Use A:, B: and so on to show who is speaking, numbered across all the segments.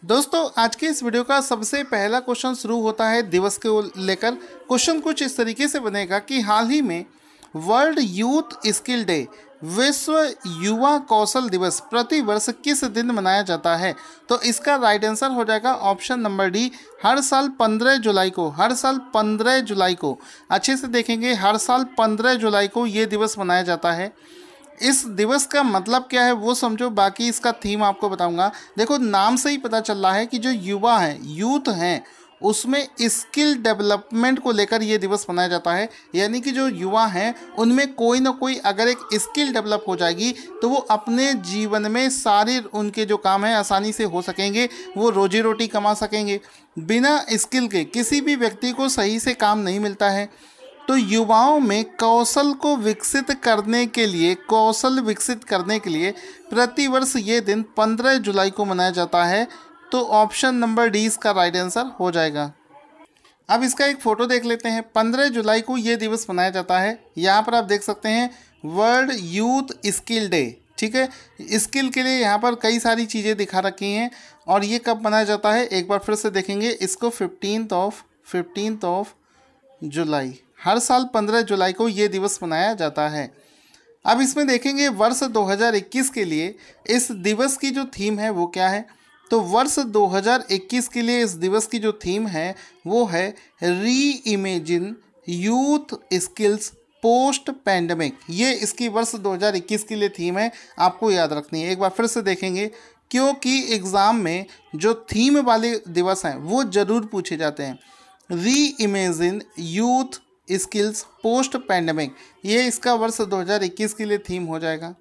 A: दोस्तों आज के इस वीडियो का सबसे पहला क्वेश्चन शुरू होता है दिवस को लेकर। क्वेश्चन कुछ इस तरीके से बनेगा कि हाल ही में वर्ल्ड यूथ स्किल डे विश्व युवा कौशल दिवस प्रति वर्ष किस दिन मनाया जाता है। तो इसका राइट आंसर हो जाएगा ऑप्शन नंबर डी, हर साल 15 जुलाई को। हर साल 15 जुलाई को अच्छे से देखेंगे, हर साल 15 जुलाई को ये दिवस मनाया जाता है। इस दिवस का मतलब क्या है वो समझो, बाकी इसका थीम आपको बताऊंगा। देखो नाम से ही पता चल रहा है कि जो युवा हैं, यूथ हैं, उसमें स्किल डेवलपमेंट को लेकर ये दिवस मनाया जाता है। यानी कि जो युवा हैं उनमें कोई ना कोई अगर एक स्किल डेवलप हो जाएगी तो वो अपने जीवन में सारे उनके जो काम हैं आसानी से हो सकेंगे, वो रोजी रोटी कमा सकेंगे। बिना स्किल के किसी भी व्यक्ति को सही से काम नहीं मिलता है। तो युवाओं में कौशल को विकसित करने के लिए प्रतिवर्ष ये दिन 15 जुलाई को मनाया जाता है। तो ऑप्शन नंबर डी इसका राइट आंसर हो जाएगा। अब इसका एक फ़ोटो देख लेते हैं। 15 जुलाई को ये दिवस मनाया जाता है। यहाँ पर आप देख सकते हैं वर्ल्ड यूथ स्किल डे, ठीक है। स्किल के लिए यहाँ पर कई सारी चीज़ें दिखा रखी हैं। और ये कब मनाया जाता है एक बार फिर से देखेंगे इसको, 15 ऑफ जुलाई। हर साल 15 जुलाई को ये दिवस मनाया जाता है। अब इसमें देखेंगे वर्ष 2021 के लिए इस दिवस की जो थीम है वो क्या है। तो वर्ष 2021 के लिए इस दिवस की जो थीम है वो है री imagine youth skills post pandemic. ये इसकी वर्ष 2021 के लिए थीम है, आपको याद रखनी है। एक बार फिर से देखेंगे क्योंकि एग्ज़ाम में जो थीम वाले दिवस हैं वो ज़रूर पूछे जाते हैं। री imagine youth skills post pandemic, ये इसका वर्ष 2021 के लिए थीम हो जाएगा।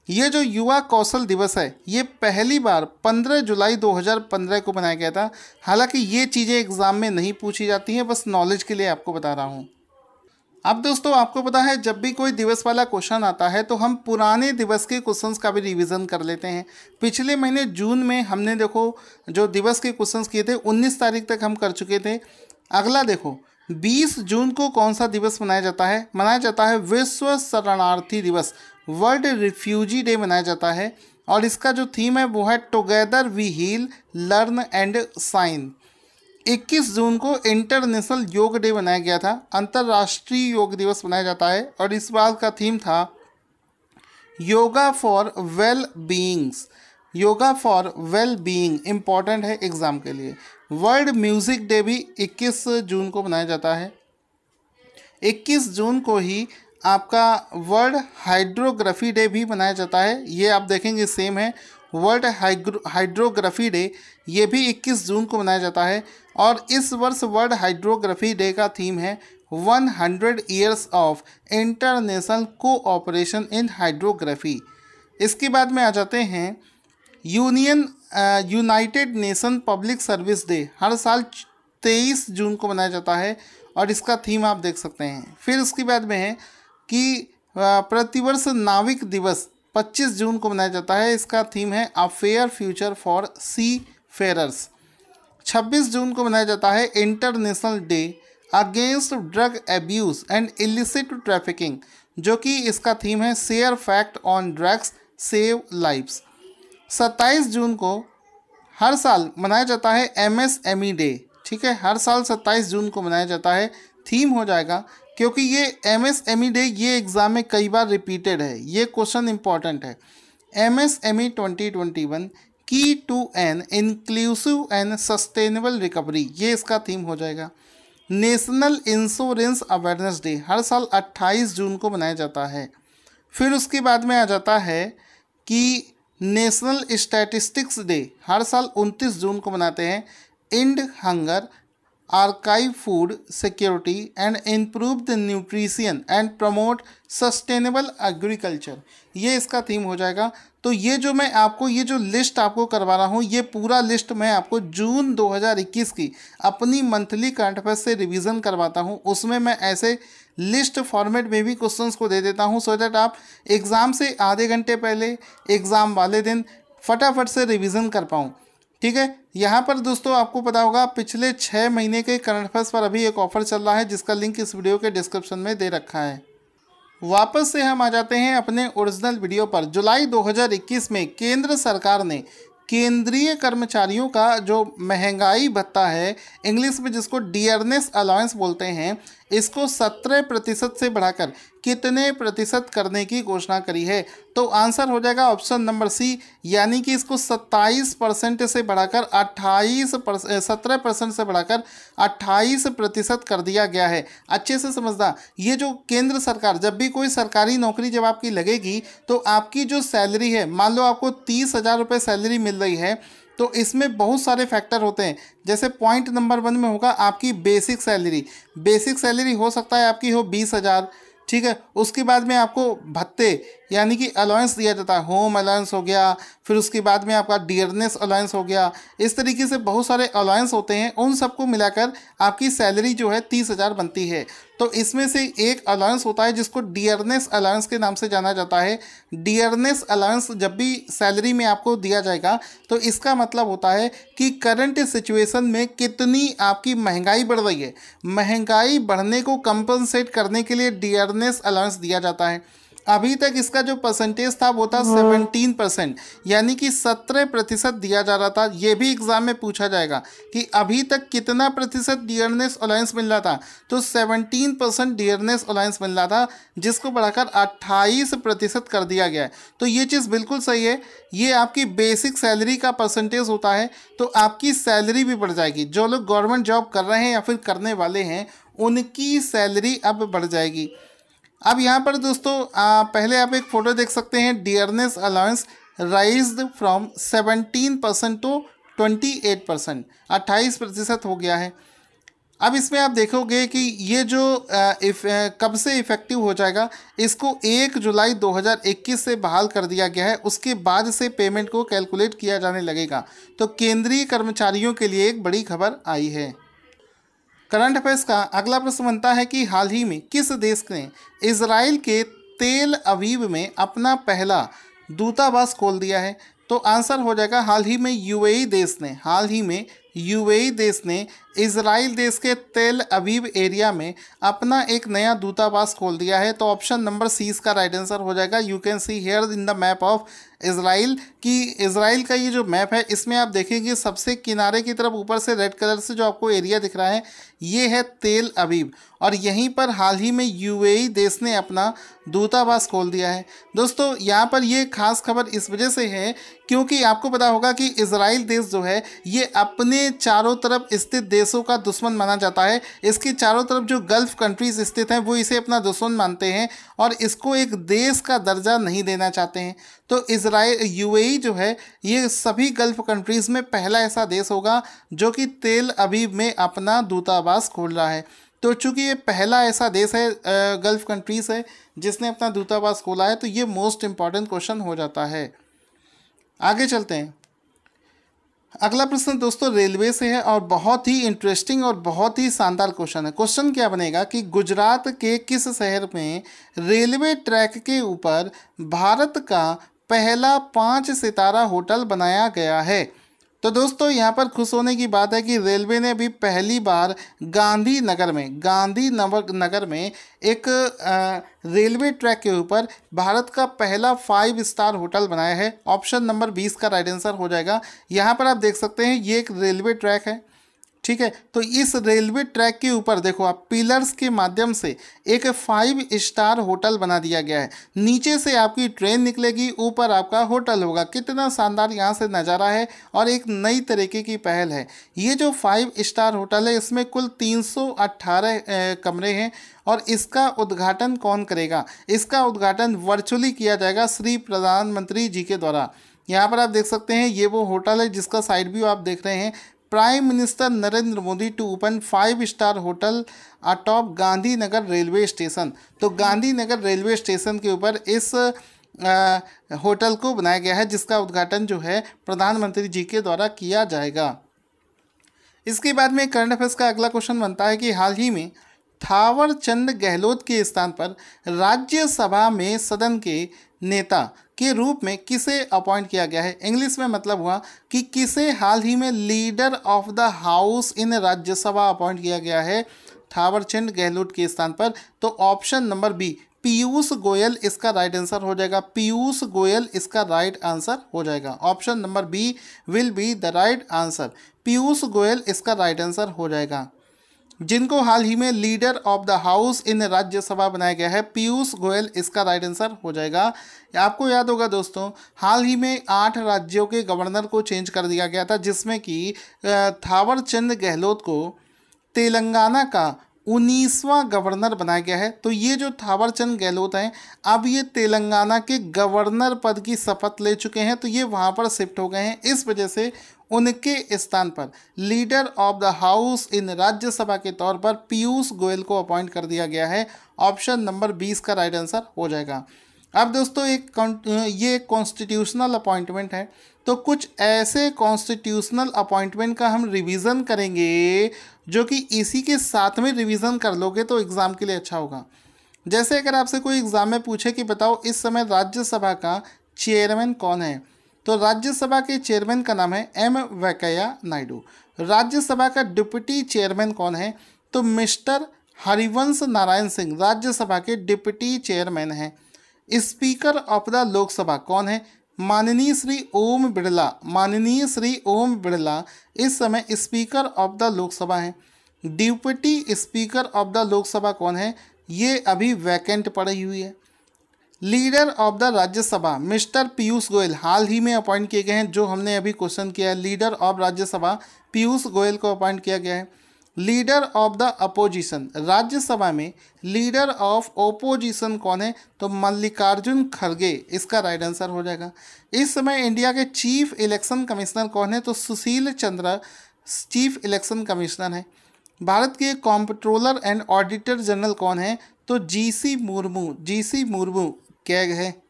A: ये जो युवा कौशल दिवस है ये पहली बार 15 जुलाई 2015 को बनाया गया था। हालांकि ये चीज़ें एग्ज़ाम में नहीं पूछी जाती हैं, बस नॉलेज के लिए आपको बता रहा हूँ। अब दोस्तों आपको पता है जब भी कोई दिवस वाला क्वेश्चन आता है तो हम पुराने दिवस के क्वेश्चंस का भी रिवीजन कर लेते हैं। पिछले महीने जून में हमने देखो जो दिवस के क्वेश्चंस किए थे 19 तारीख तक हम कर चुके थे। अगला देखो 20 जून को कौन सा दिवस मनाया जाता है। मनाया जाता है विश्व शरणार्थी दिवस, वर्ल्ड रिफ्यूजी डे मनाया जाता है। और इसका जो थीम है वो है together we heal learn and shine. 21 जून को इंटरनेशनल योग डे मनाया गया था, अंतर्राष्ट्रीय योग दिवस मनाया जाता है। और इस बार का थीम था yoga for well beings. Yoga for well being important है एग्ज़ाम के लिए। वर्ल्ड म्यूज़िक डे भी 21 जून को मनाया जाता है। 21 जून को ही आपका वर्ल्ड हाइड्रोग्राफी डे भी मनाया जाता है। ये आप देखेंगे सेम है, वर्ल्ड हाइड्रोग्राफी डे ये भी 21 जून को मनाया जाता है। और इस वर्ष वर्ल्ड हाइड्रोग्राफी डे का थीम है 100 years of international cooperation in hydrography. इसके बाद में आ जाते हैं United Nation public service day, हर साल 23 जून को मनाया जाता है। और इसका थीम आप देख सकते हैं। फिर उसके बाद में है कि प्रतिवर्ष नाविक दिवस 25 जून को मनाया जाता है। इसका थीम है अ फेयर फ्यूचर फॉर सी फेयरर्स। 26 जून को मनाया जाता है international day against drug abuse and illicit trafficking, जो कि इसका थीम है share fact on drugs save lives. 27 जून को हर साल मनाया जाता है MSME डे, ठीक है। हर साल 27 जून को मनाया जाता है। थीम हो जाएगा क्योंकि ये MSME डे ये एग्ज़ाम में कई बार रिपीटेड है, ये क्वेश्चन इंपॉर्टेंट है। MSME 2021 की to an inclusive and sustainable recovery, ये इसका थीम हो जाएगा। नेशनल इंश्योरेंस अवेयरनेस डे हर साल 28 जून को मनाया जाता है। फिर उसके बाद में आ जाता है कि नेशनल स्टैटिस्टिक्स डे हर साल 29 जून को मनाते हैं। And hunger, archive food security and improve the nutrition and promote sustainable agriculture, ये इसका थीम हो जाएगा। तो ये जो मैं आपको ये जो लिस्ट आपको करवा रहा हूँ ये पूरा लिस्ट मैं आपको जून 2021 की अपनी मंथली करंट अफेयर्स से रिवीजन करवाता हूँ। उसमें मैं ऐसे लिस्ट फॉर्मेट में भी क्वेश्चंस को दे देता हूँ सो दैट आप एग्ज़ाम से आधे घंटे पहले एग्ज़ाम वाले दिन फटाफट से रिवीजन कर पाऊँ, ठीक है। यहाँ पर दोस्तों आपको पता होगा पिछले 6 महीने के करंट अफेयर्स पर अभी एक ऑफर चल रहा है जिसका लिंक इस वीडियो के डिस्क्रिप्शन में दे रखा है। वापस से हम आ जाते हैं अपने ओरिजिनल वीडियो पर। जुलाई 2021 में केंद्र सरकार ने केंद्रीय कर्मचारियों का जो महंगाई भत्ता है, इंग्लिश में जिसको डियरनेस अलाउंस बोलते हैं, इसको 17% से बढ़ाकर कितने प्रतिशत करने की घोषणा करी है? तो आंसर हो जाएगा ऑप्शन नंबर सी, यानी कि इसको 27% से बढ़ाकर 17% से बढ़ाकर 28% कर दिया गया है। अच्छे से समझना, ये जो केंद्र सरकार, जब भी कोई सरकारी नौकरी जब आपकी लगेगी तो आपकी जो सैलरी है, मान लो आपको 30,000 रुपये सैलरी मिल रही है, तो इसमें बहुत सारे फैक्टर होते हैं। जैसे पॉइंट नंबर 1 में होगा आपकी बेसिक सैलरी। बेसिक सैलरी हो सकता है आपकी हो 20,000, ठीक है। उसके बाद में आपको भत्ते यानी कि अलाउंस दिया जाता है, होम अलाउंस हो गया, फिर उसके बाद में आपका डियरनेस अलाउंस हो गया। इस तरीके से बहुत सारे अलाउंस होते हैं, उन सबको मिलाकर आपकी सैलरी जो है 30,000 बनती है। तो इसमें से एक अलाउंस होता है जिसको डियरनेस अलाउंस के नाम से जाना जाता है। डियरनेस अलाउंस जब भी सैलरी में आपको दिया जाएगा तो इसका मतलब होता है कि करंट सिचुएशन में कितनी आपकी महंगाई बढ़ रही है। महंगाई बढ़ने को कंपनसेट करने के लिए डियरनेस अलाउंस दिया जाता है। अभी तक इसका जो परसेंटेज था वो था 17%, यानी कि 17% दिया जा रहा था। ये भी एग्जाम में पूछा जाएगा कि अभी तक कितना प्रतिशत डियरनेस अलाउंस मिल रहा था, तो 17% डियरनेस अलाउंस मिल रहा था, जिसको बढ़ाकर 28% कर दिया गया है। तो ये चीज़ बिल्कुल सही है। ये आपकी बेसिक सैलरी का परसेंटेज होता है, तो आपकी सैलरी भी बढ़ जाएगी। जो लोग गवर्नमेंट जॉब कर रहे हैं या फिर करने वाले हैं, उनकी सैलरी अब बढ़ जाएगी। अब यहाँ पर दोस्तों पहले आप एक फ़ोटो देख सकते हैं, dearness allowance raised from 17% to 28%, 28% हो गया है। अब इसमें आप देखोगे कि ये जो कब से इफ़ेक्टिव हो जाएगा, इसको 1 जुलाई 2021 से बहाल कर दिया गया है। उसके बाद से पेमेंट को कैलकुलेट किया जाने लगेगा। तो केंद्रीय कर्मचारियों के लिए एक बड़ी खबर आई है। करंट अफेयर्स का अगला प्रश्न बनता है कि हाल ही में किस देश ने इजराइल के तेल अवीव में अपना पहला दूतावास खोल दिया है? तो आंसर हो जाएगा हाल ही में यूएई देश ने, हाल ही में यूएई देश ने इजराइल देश के तेल अवीव एरिया में अपना एक नया दूतावास खोल दिया है। तो ऑप्शन नंबर सी इसका राइट आंसर हो जाएगा। You can see here in the map of Israel कि इजराइल का ये जो मैप है, इसमें आप देखेंगे सबसे किनारे की तरफ ऊपर से रेड कलर से जो आपको एरिया दिख रहा है, ये है तेल अवीव, और यहीं पर हाल ही में यूएई देश ने अपना दूतावास खोल दिया है। दोस्तों यहाँ पर ये खास खबर इस वजह से है क्योंकि आपको पता होगा कि इजराइल देश जो है ये अपने चारों तरफ स्थित देशों का दुश्मन माना जाता है। इसके चारों तरफ जो गल्फ कंट्रीज स्थित हैं वो इसे अपना दुश्मन मानते हैं और इसको एक देश का दर्जा नहीं देना चाहते हैं। तो इजराइल यूएई जो है ये सभी गल्फ कंट्रीज़ में पहला ऐसा देश होगा जो कि तेल अवीव में अपना दूतावास खोल रहा है। तो चूंकि ये पहला ऐसा देश है गल्फ कंट्रीज़ है जिसने अपना दूतावास खोला है, तो ये मोस्ट इम्पॉर्टेंट क्वेश्चन हो जाता है। आगे चलते हैं। अगला प्रश्न दोस्तों रेलवे से है और बहुत ही इंटरेस्टिंग और बहुत ही शानदार क्वेश्चन है। क्वेश्चन क्या बनेगा कि गुजरात के किस शहर में रेलवे ट्रैक के ऊपर भारत का पहला 5 सितारा होटल बनाया गया है? तो दोस्तों यहाँ पर खुश होने की बात है कि रेलवे ने अभी पहली बार गांधीनगर में एक रेलवे ट्रैक के ऊपर भारत का पहला 5 स्टार होटल बनाया है। ऑप्शन नंबर 20 का राइट आंसर हो जाएगा। यहाँ पर आप देख सकते हैं ये एक रेलवे ट्रैक है, ठीक है। तो इस रेलवे ट्रैक के ऊपर देखो आप पिलर्स के माध्यम से एक 5 स्टार होटल बना दिया गया है। नीचे से आपकी ट्रेन निकलेगी, ऊपर आपका होटल होगा। कितना शानदार यहाँ से नज़ारा है और एक नई तरीके की पहल है। ये जो 5 स्टार होटल है इसमें कुल 318 कमरे हैं और इसका उद्घाटन कौन करेगा? इसका उद्घाटन वर्चुअली किया जाएगा श्री प्रधानमंत्री जी के द्वारा। यहाँ पर आप देख सकते हैं ये वो होटल है जिसका साइड व्यू आप देख रहे हैं। Prime minister Narendra Modi to open 5 star hotel atop Gandhinagar railway station. तो गांधीनगर रेलवे स्टेशन के ऊपर इस होटल को बनाया गया है जिसका उद्घाटन जो है प्रधानमंत्री जी के द्वारा किया जाएगा। इसके बाद में करंट अफेयर्स का अगला क्वेश्चन बनता है कि हाल ही में थावर चंद गहलोत के स्थान पर राज्यसभा में सदन के नेता के रूप में किसे अपॉइंट किया गया है? इंग्लिश में मतलब हुआ कि किसे हाल ही में leader of the house in Rajya Sabha appoint किया गया है थावरचंद गहलोत के स्थान पर? तो option number B Piyush Goyal इसका राइट आंसर हो जाएगा। पीयूष गोयल इसका राइट आंसर हो जाएगा। Option number B will be the right answer. Piyush Goyal इसका राइट आंसर हो जाएगा। जिनको हाल ही में leader of the house in Rajya Sabha बनाया गया है, पीयूष गोयल इसका राइट आंसर हो जाएगा। आपको याद होगा दोस्तों, हाल ही में 8 राज्यों के गवर्नर को चेंज कर दिया गया था, जिसमें कि थावर चंद गहलोत को तेलंगाना का 19वां गवर्नर बनाया गया है। तो ये जो थावर चंद गहलोत हैं, अब ये तेलंगाना के गवर्नर पद की शपथ ले चुके हैं, तो ये वहाँ पर शिफ्ट हो गए हैं। इस वजह से उनके स्थान पर leader of the house in Rajya Sabha के तौर पर पीयूष गोयल को अपॉइंट कर दिया गया है। ऑप्शन नंबर 20 का राइट आंसर हो जाएगा। अब दोस्तों ये कॉन्स्टिट्यूशनल अपॉइंटमेंट है, तो कुछ ऐसे कॉन्स्टिट्यूशनल अपॉइंटमेंट का हम रिवीजन करेंगे जो कि इसी के साथ में रिवीजन कर लोगे तो एग्ज़ाम के लिए अच्छा होगा। जैसे अगर आपसे कोई एग्ज़ाम में पूछे कि बताओ इस समय राज्यसभा का चेयरमैन कौन है, तो राज्यसभा के चेयरमैन का नाम है एम वेंकैया नायडू। राज्यसभा का डिप्टी चेयरमैन कौन है, तो मिस्टर हरिवंश नारायण सिंह राज्यसभा के डिप्टी चेयरमैन हैं। स्पीकर ऑफ द लोकसभा कौन है, माननीय श्री ओम बिरला। माननीय श्री ओम बिरला इस समय स्पीकर ऑफ द लोकसभा हैं। Deputy speaker of the Lok Sabha कौन है, ये अभी वैकेंट पड़ी हुई है। Leader of the Rajya Sabha mister Piyush Goyal हाल ही में अपॉइंट किए गए हैं, जो हमने अभी क्वेश्चन किया है। लीडर ऑफ राज्यसभा पीयूष गोयल को अपॉइंट किया गया है। Leader of the opposition Rajya Sabha में लीडर ऑफ ओपोजिशन कौन है, तो मल्लिकार्जुन खड़गे इसका राइट आंसर हो जाएगा। इस समय इंडिया के चीफ इलेक्शन कमिश्नर कौन है, तो Sushil Chandra chief election commissioner है। भारत के कॉम्प्ट्रोलर एंड ऑडिटर जनरल कौन है, तो जीसी मुर्मू। जीसी मुर्मू क्या है।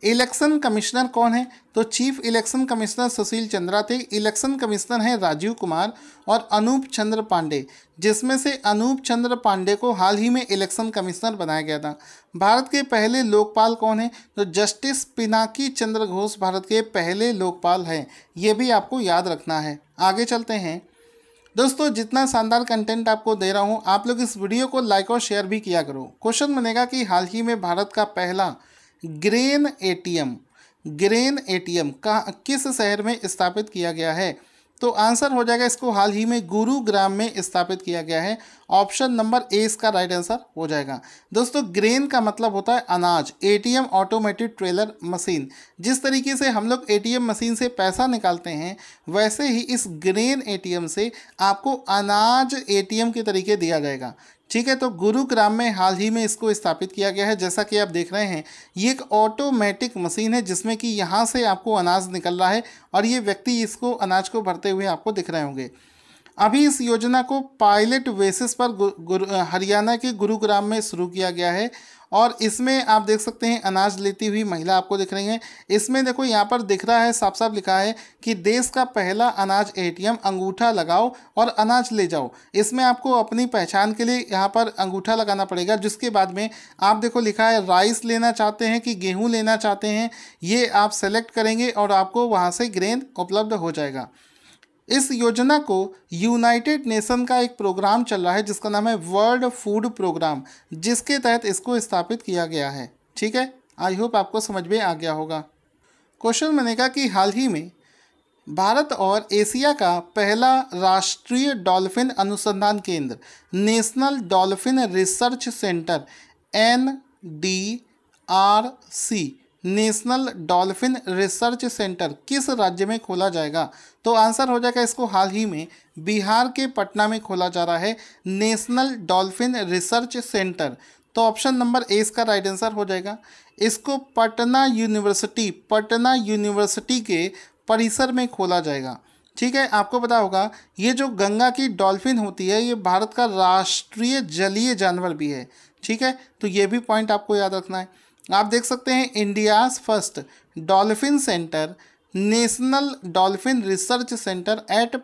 A: इलेक्शन कमिश्नर कौन है, तो chief election commissioner Sushil Chandra थे। इलेक्शन कमिश्नर हैं राजीव कुमार और अनूप चंद्र पांडे, जिसमें से अनूप चंद्र पांडे को हाल ही में इलेक्शन कमिश्नर बनाया गया था। भारत के पहले लोकपाल कौन है, तो जस्टिस पिनाकी चंद्र घोष भारत के पहले लोकपाल हैं। ये भी आपको याद रखना है। आगे चलते हैं दोस्तों, जितना शानदार कंटेंट आपको दे रहा हूँ, आप लोग इस वीडियो को लाइक और शेयर भी किया करो। क्वेश्चन बनेगा कि हाल ही में भारत का पहला ग्रेन एटीएम का किस शहर में स्थापित किया गया है, तो आंसर हो जाएगा इसको हाल ही में गुरुग्राम में स्थापित किया गया है। ऑप्शन नंबर ए इसका राइट आंसर हो जाएगा। दोस्तों, ग्रेन का मतलब होता है अनाज। ATM automated teller machine. जिस तरीके से हम लोग एटीएम मशीन से पैसा निकालते हैं, वैसे ही इस ग्रेन एटीएम से आपको अनाज एटीएम के तरीके दिया जाएगा। ठीक है, तो गुरुग्राम में हाल ही में इसको स्थापित किया गया है। जैसा कि आप देख रहे हैं, ये एक ऑटोमेटिक मशीन है जिसमें कि यहाँ से आपको अनाज निकल रहा है और ये व्यक्ति इसको अनाज को भरते हुए आपको दिख रहे होंगे। अभी इस योजना को पायलट बेसिस पर हरियाणा के गुरुग्राम में शुरू किया गया है और इसमें आप देख सकते हैं अनाज लेती हुई महिला आपको दिख रही है। इसमें देखो यहाँ पर दिख रहा है, साफ साफ लिखा है कि देश का पहला अनाज एटीएम, अंगूठा लगाओ और अनाज ले जाओ। इसमें आपको अपनी पहचान के लिए यहाँ पर अंगूठा लगाना पड़ेगा, जिसके बाद में आप देखो लिखा है राइस लेना चाहते हैं कि गेहूँ लेना चाहते हैं, ये आप सेलेक्ट करेंगे और आपको वहाँ से ग्रेन उपलब्ध हो जाएगा। इस योजना को यूनाइटेड नेशन का एक प्रोग्राम चल रहा है जिसका नाम है वर्ल्ड फूड प्रोग्राम, जिसके तहत इसको स्थापित किया गया है। ठीक है, आई होप आपको समझ में आ गया होगा। क्वेश्चन बनेगा कि हाल ही में भारत और एशिया का पहला राष्ट्रीय डॉल्फिन अनुसंधान केंद्र national dolphin research centre NDRC national dolphin research centre किस राज्य में खोला जाएगा, तो आंसर हो जाएगा इसको हाल ही में बिहार के पटना में खोला जा रहा है नेशनल डॉल्फिन रिसर्च सेंटर। तो ऑप्शन नंबर ए इसका राइट आंसर हो जाएगा। इसको पटना यूनिवर्सिटी के परिसर में खोला जाएगा। ठीक है, आपको पता होगा ये जो गंगा की डॉल्फिन होती है, ये भारत का राष्ट्रीय जलीय जानवर भी है। ठीक है, तो ये भी पॉइंट आपको याद रखना है। आप देख सकते हैं India's first dolphin centre national dolphin research centre at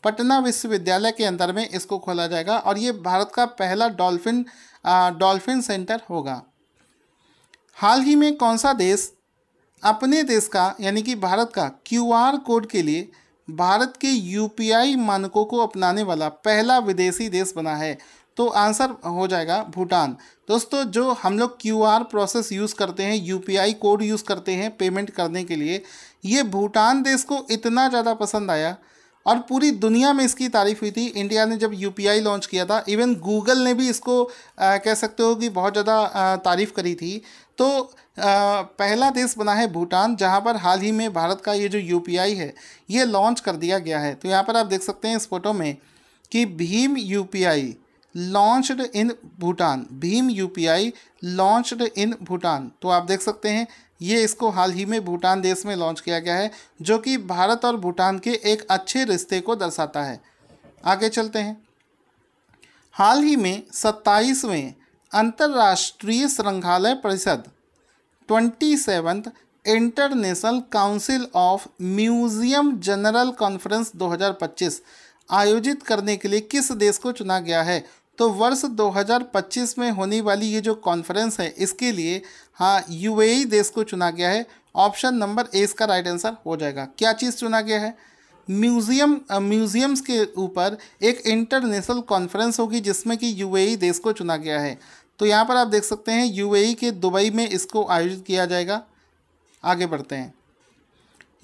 A: Patna विश्वविद्यालय के अंदर में इसको खोला जाएगा और ये भारत का पहला डॉल्फिन सेंटर होगा। हाल ही में कौन सा देश अपने देश का यानी कि भारत का QR कोड के लिए भारत के UPI मानकों को अपनाने वाला पहला विदेशी देश बना है, तो आंसर हो जाएगा भूटान। दोस्तों जो हम लोग QR प्रोसेस यूज़ करते हैं, UPI कोड यूज़ करते हैं पेमेंट करने के लिए, ये भूटान देश को इतना ज़्यादा पसंद आया और पूरी दुनिया में इसकी तारीफ़ हुई थी। इंडिया ने जब UPI लॉन्च किया था, इवन गूगल ने भी इसको कह सकते हो कि बहुत ज़्यादा तारीफ़ करी थी। तो पहला देश बना है भूटान, जहाँ पर हाल ही में भारत का ये जो UPI है ये लॉन्च कर दिया गया है। तो यहाँ पर आप देख सकते हैं इस फोटो में कि Bhim UPI launched in Bhutan, Bhim UPI launched in Bhutan. तो आप देख सकते हैं ये इसको हाल ही में भूटान देश में लॉन्च किया गया है, जो कि भारत और भूटान के एक अच्छे रिश्ते को दर्शाता है। आगे चलते हैं। हाल ही में 27वें अंतर्राष्ट्रीय संग्रहालय परिषद 27th international council of museum general conference 2025 आयोजित करने के लिए किस देश को चुना गया है? तो वर्ष 2025 में होने वाली ये जो कॉन्फ्रेंस है इसके लिए UAE देश को चुना गया है। ऑप्शन नंबर ए इसका राइट आंसर हो जाएगा। क्या चीज़ चुना गया है? म्यूजियम्स के ऊपर एक इंटरनेशनल कॉन्फ्रेंस होगी जिसमें कि UAE देश को चुना गया है। तो यहाँ पर आप देख सकते हैं UAE के दुबई में इसको आयोजित किया जाएगा। आगे बढ़ते हैं।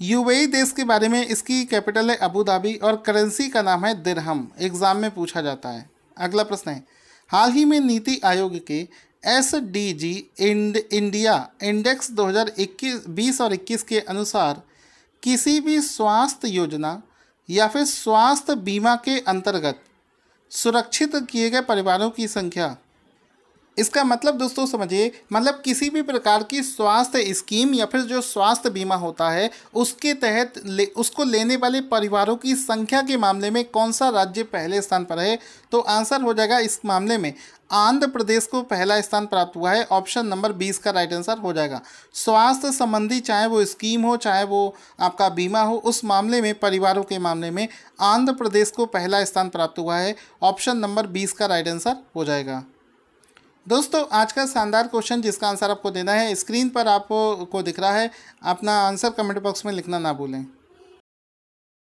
A: UAE देश के बारे में, इसकी कैपिटल है अबू धाबी और करेंसी का नाम है दिरहम। एग्ज़ाम में पूछा जाता है। अगला प्रश्न है, हाल ही में नीति आयोग के SDG इंडिया इंडेक्स 2020 और 21 के अनुसार किसी भी स्वास्थ्य योजना या फिर स्वास्थ्य बीमा के अंतर्गत सुरक्षित किए गए परिवारों की संख्या, इसका मतलब दोस्तों समझिए, मतलब किसी भी प्रकार की स्वास्थ्य स्कीम या फिर जो स्वास्थ्य बीमा होता है उसके तहत उसको लेने वाले परिवारों की संख्या के मामले में कौन सा राज्य पहले स्थान पर है? तो आंसर हो जाएगा इस मामले में आंध्र प्रदेश को पहला स्थान प्राप्त हुआ है। ऑप्शन नंबर 20 का राइट आंसर हो जाएगा। स्वास्थ्य संबंधी चाहे वो स्कीम हो चाहे वो आपका बीमा हो, उस मामले में परिवारों के मामले में आंध्र प्रदेश को पहला स्थान प्राप्त हुआ है। ऑप्शन नंबर 20 का राइट आंसर हो जाएगा। दोस्तों आज का शानदार क्वेश्चन जिसका आंसर आपको देना है स्क्रीन पर आपको दिख रहा है। अपना आंसर कमेंट बॉक्स में लिखना ना भूलें।